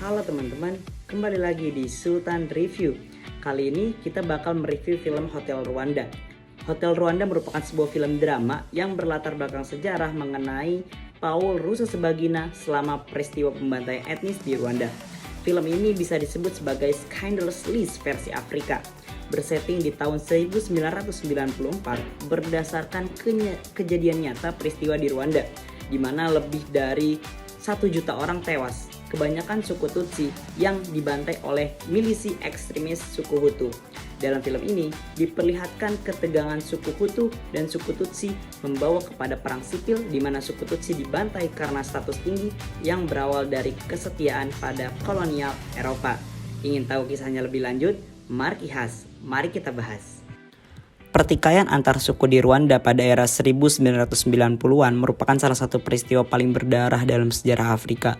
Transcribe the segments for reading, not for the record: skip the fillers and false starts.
Halo teman-teman, kembali lagi di Sultan Review. Kali ini kita bakal mereview film Hotel Rwanda. Hotel Rwanda merupakan sebuah film drama yang berlatar belakang sejarah mengenai Paul Rusesabagina selama peristiwa pembantaian etnis di Rwanda. Film ini bisa disebut sebagai Schindler's List versi Afrika. Bersetting di tahun 1994 berdasarkan kejadian nyata peristiwa di Rwanda, di mana lebih dari 1 juta orang tewas, kebanyakan suku Tutsi yang dibantai oleh milisi ekstremis suku Hutu. Dalam film ini diperlihatkan ketegangan suku Hutu dan suku Tutsi membawa kepada perang sipil di mana suku Tutsi dibantai karena status tinggi yang berawal dari kesetiaan pada kolonial Eropa. Ingin tahu kisahnya lebih lanjut? Mari kita bahas. Pertikaian antar suku di Rwanda pada era 1990-an merupakan salah satu peristiwa paling berdarah dalam sejarah Afrika.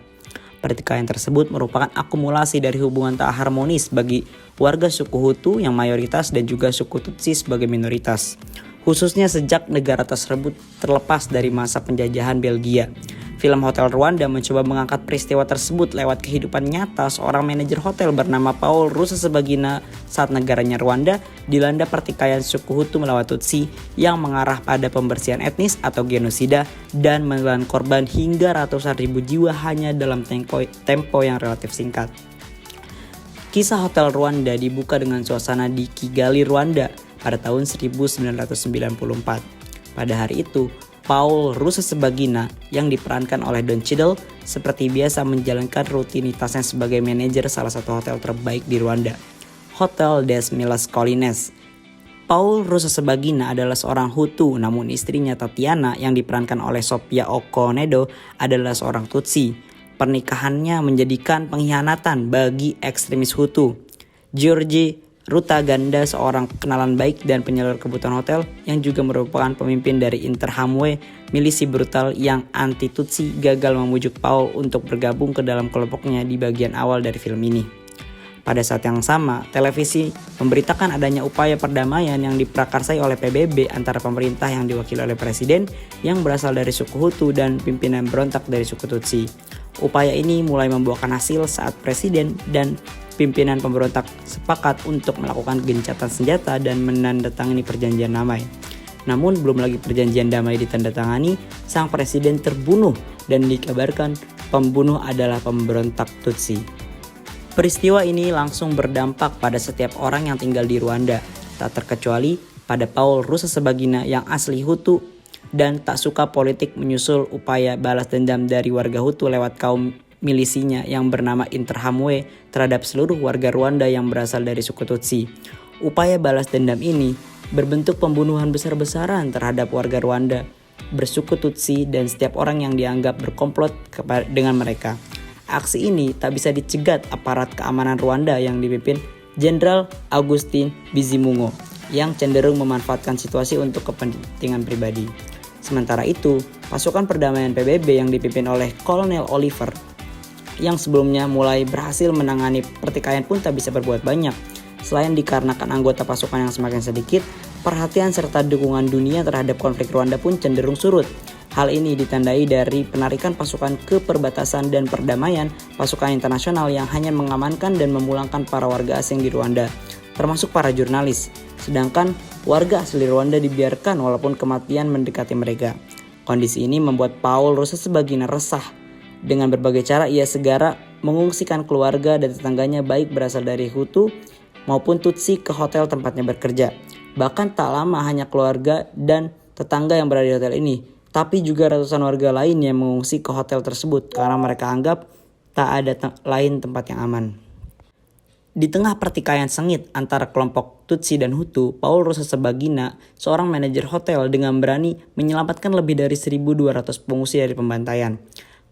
Pertikaian tersebut merupakan akumulasi dari hubungan tak harmonis bagi warga suku Hutu yang mayoritas dan juga suku Tutsi sebagai minoritas, khususnya sejak negara tersebut terlepas dari masa penjajahan Belgia. Film Hotel Rwanda mencoba mengangkat peristiwa tersebut lewat kehidupan nyata seorang manajer hotel bernama Paul Rusesabagina saat negaranya Rwanda dilanda pertikaian suku Hutu melawan Tutsi yang mengarah pada pembersihan etnis atau genosida dan menelan korban hingga ratusan ribu jiwa hanya dalam tempo yang relatif singkat. Kisah Hotel Rwanda dibuka dengan suasana di Kigali, Rwanda pada tahun 1994. Pada hari itu, Paul Rusesabagina yang diperankan oleh Don Cheadle seperti biasa menjalankan rutinitasnya sebagai manajer salah satu hotel terbaik di Rwanda, Hotel des Mille Collines. Paul Rusesabagina adalah seorang Hutu, namun istrinya Tatiana yang diperankan oleh Sophia Okonedo adalah seorang Tutsi. Pernikahannya menjadikan pengkhianatan bagi ekstremis Hutu. George Rutaganda, seorang kenalan baik dan penyalur kebutuhan hotel yang juga merupakan pemimpin dari Interahamwe, milisi brutal yang anti-Tutsi, gagal memujuk Paul untuk bergabung ke dalam kelompoknya di bagian awal dari film ini. Pada saat yang sama, televisi memberitakan adanya upaya perdamaian yang diprakarsai oleh PBB antara pemerintah yang diwakili oleh presiden yang berasal dari suku Hutu dan pimpinan berontak dari suku Tutsi. Upaya ini mulai membuahkan hasil saat presiden dan pimpinan pemberontak sepakat untuk melakukan gencatan senjata dan menandatangani perjanjian damai. Namun belum lagi perjanjian damai ditandatangani, sang presiden terbunuh dan dikabarkan pembunuh adalah pemberontak Tutsi. Peristiwa ini langsung berdampak pada setiap orang yang tinggal di Rwanda, tak terkecuali pada Paul Rusesabagina yang asli Hutu dan tak suka politik menyusul upaya balas dendam dari warga Hutu lewat kaum milisinya yang bernama Interahamwe terhadap seluruh warga Rwanda yang berasal dari suku Tutsi. Upaya balas dendam ini berbentuk pembunuhan besar-besaran terhadap warga Rwanda bersuku Tutsi dan setiap orang yang dianggap berkomplot dengan mereka. Aksi ini tak bisa dicegat aparat keamanan Rwanda yang dipimpin Jenderal Augustin Bizimungu yang cenderung memanfaatkan situasi untuk kepentingan pribadi. Sementara itu, pasukan perdamaian PBB yang dipimpin oleh Kolonel Oliver yang sebelumnya mulai berhasil menangani pertikaian pun tak bisa berbuat banyak. Selain dikarenakan anggota pasukan yang semakin sedikit, perhatian serta dukungan dunia terhadap konflik Rwanda pun cenderung surut. Hal ini ditandai dari penarikan pasukan ke perbatasan dan perdamaian pasukan internasional yang hanya mengamankan dan memulangkan para warga asing di Rwanda, termasuk para jurnalis. Sedangkan warga asli Rwanda dibiarkan walaupun kematian mendekati mereka. Kondisi ini membuat Paul Rusesabagina resah. Dengan berbagai cara ia segera mengungsikan keluarga dan tetangganya baik berasal dari Hutu maupun Tutsi ke hotel tempatnya bekerja. Bahkan tak lama hanya keluarga dan tetangga yang berada di hotel ini, tapi juga ratusan warga lain yang mengungsi ke hotel tersebut karena mereka anggap tak ada lain tempat yang aman. Di tengah pertikaian sengit antara kelompok Tutsi dan Hutu, Paul Rusesabagina, seorang manajer hotel, dengan berani menyelamatkan lebih dari 1.200 pengungsi dari pembantaian.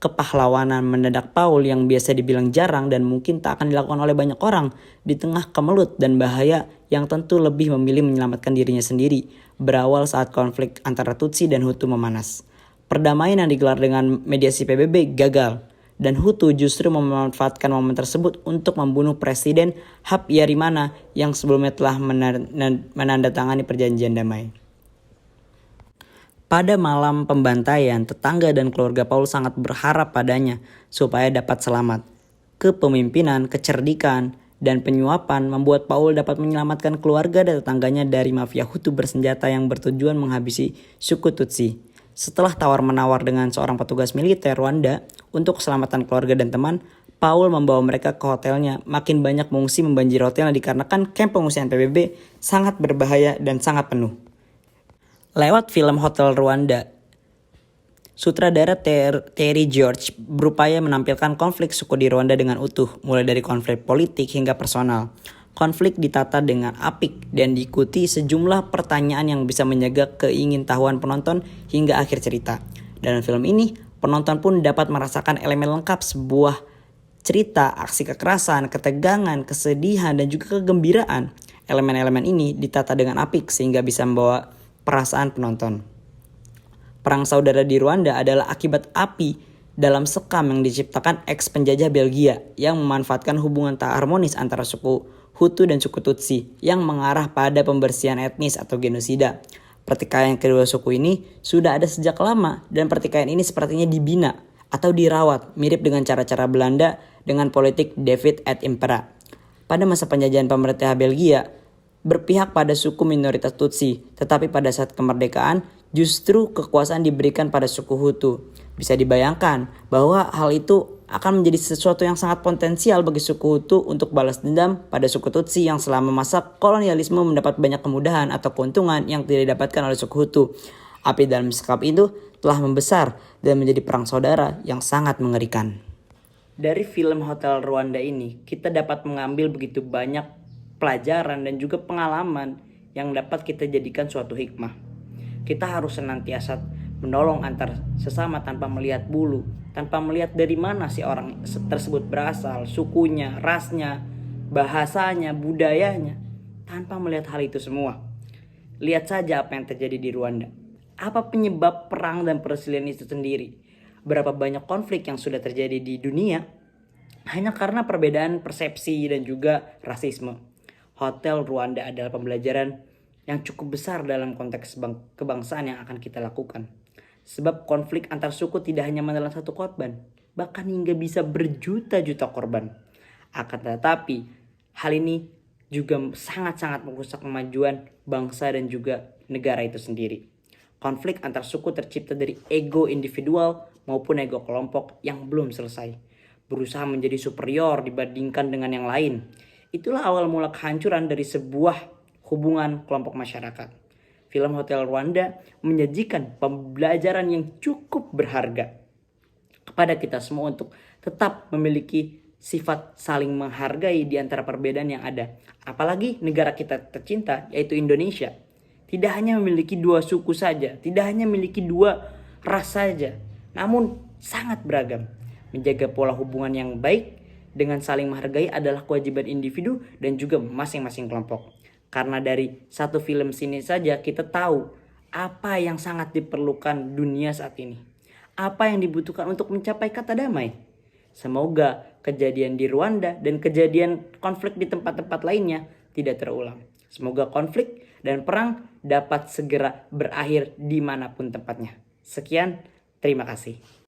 Kepahlawanan mendadak Paul yang biasa dibilang jarang dan mungkin tak akan dilakukan oleh banyak orang di tengah kemelut dan bahaya yang tentu lebih memilih menyelamatkan dirinya sendiri berawal saat konflik antara Tutsi dan Hutu memanas. Perdamaian yang digelar dengan mediasi PBB gagal dan Hutu justru memanfaatkan momen tersebut untuk membunuh Presiden Habyarimana yang sebelumnya telah menandatangani perjanjian damai. Pada malam pembantaian, tetangga dan keluarga Paul sangat berharap padanya supaya dapat selamat. kepemimpinan, kecerdikan, dan penyuapan membuat Paul dapat menyelamatkan keluarga dan tetangganya dari mafia Hutu bersenjata yang bertujuan menghabisi suku Tutsi. Setelah tawar-menawar dengan seorang petugas militer Rwanda untuk keselamatan keluarga dan teman, Paul membawa mereka ke hotelnya. Makin banyak pengungsi membanjiri hotelnya dikarenakan kamp pengungsian PBB sangat berbahaya dan sangat penuh. Lewat film Hotel Rwanda, sutradara Terry George berupaya menampilkan konflik suku di Rwanda dengan utuh, mulai dari konflik politik hingga personal. Konflik ditata dengan apik dan diikuti sejumlah pertanyaan yang bisa menjaga keingintahuan penonton hingga akhir cerita. Dalam film ini, penonton pun dapat merasakan elemen lengkap sebuah cerita, aksi kekerasan, ketegangan, kesedihan, dan juga kegembiraan. Elemen-elemen ini ditata dengan apik sehingga bisa membawa perasaan penonton. Perang saudara di Rwanda adalah akibat api dalam sekam yang diciptakan ex-penjajah Belgia yang memanfaatkan hubungan tak harmonis antara suku Hutu dan suku Tutsi yang mengarah pada pembersihan etnis atau genosida. Pertikaian kedua suku ini sudah ada sejak lama dan pertikaian ini sepertinya dibina atau dirawat mirip dengan cara-cara Belanda dengan politik David et Impera. Pada masa penjajahan pemerintah Belgia berpihak pada suku minoritas Tutsi, tetapi pada saat kemerdekaan justru kekuasaan diberikan pada suku Hutu. Bisa dibayangkan bahwa hal itu akan menjadi sesuatu yang sangat potensial bagi suku Hutu untuk balas dendam pada suku Tutsi yang selama masa kolonialisme mendapat banyak kemudahan atau keuntungan yang tidak didapatkan oleh suku Hutu. Api dalam sekam itu telah membesar dan menjadi perang saudara yang sangat mengerikan. Dari film Hotel Rwanda ini, kita dapat mengambil begitu banyak pelajaran dan juga pengalaman yang dapat kita jadikan suatu hikmah. Kita harus senantiasa menolong antar sesama tanpa melihat bulu, tanpa melihat dari mana si orang tersebut berasal, sukunya, rasnya, bahasanya, budayanya, tanpa melihat hal itu semua. Lihat saja apa yang terjadi di Rwanda. Apa penyebab perang dan perselisihan itu sendiri? Berapa banyak konflik yang sudah terjadi di dunia hanya karena perbedaan persepsi dan juga rasisme. Hotel Rwanda adalah pembelajaran yang cukup besar dalam konteks kebangsaan yang akan kita lakukan. Sebab konflik antar suku tidak hanya menelan satu korban, bahkan hingga bisa berjuta-juta korban. Akan tetapi, hal ini juga sangat-sangat merusak kemajuan bangsa dan juga negara itu sendiri. Konflik antar suku tercipta dari ego individual maupun ego kelompok yang belum selesai, berusaha menjadi superior dibandingkan dengan yang lain. Itulah awal mula kehancuran dari sebuah hubungan kelompok masyarakat. Film Hotel Rwanda menyajikan pembelajaran yang cukup berharga kepada kita semua untuk tetap memiliki sifat saling menghargai di antara perbedaan yang ada. Apalagi negara kita tercinta yaitu Indonesia. Tidak hanya memiliki dua suku saja, tidak hanya memiliki dua ras saja, namun sangat beragam. Menjaga pola hubungan yang baik dengan saling menghargai adalah kewajiban individu dan juga masing-masing kelompok. Karena dari satu film sini saja kita tahu apa yang sangat diperlukan dunia saat ini. Apa yang dibutuhkan untuk mencapai kata damai. Semoga kejadian di Rwanda dan kejadian konflik di tempat-tempat lainnya tidak terulang. Semoga konflik dan perang dapat segera berakhir dimanapun tempatnya. Sekian, terima kasih.